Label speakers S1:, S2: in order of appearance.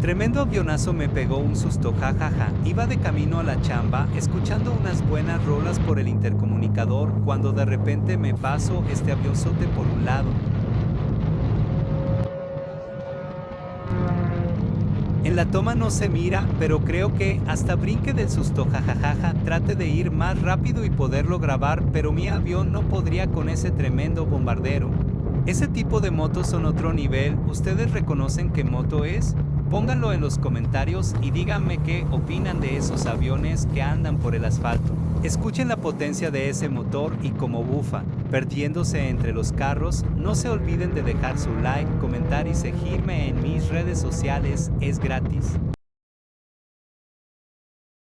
S1: Tremendo avionazo me pegó un susto, jajaja. Iba de camino a la chamba, escuchando unas buenas rolas por el intercomunicador, cuando de repente me pasó este avionzote por un lado. En la toma no se mira, pero creo que hasta brinque del susto, jajajaja. Trate de ir más rápido y poderlo grabar, pero mi avión no podría con ese tremendo bombardero. Ese tipo de motos son otro nivel. ¿Ustedes reconocen qué moto es? Pónganlo en los comentarios y díganme qué opinan de esos aviones que andan por el asfalto. Escuchen la potencia de ese motor y cómo bufa, perdiéndose entre los carros. No se olviden de dejar su like, comentar y seguirme en mis redes sociales, es gratis.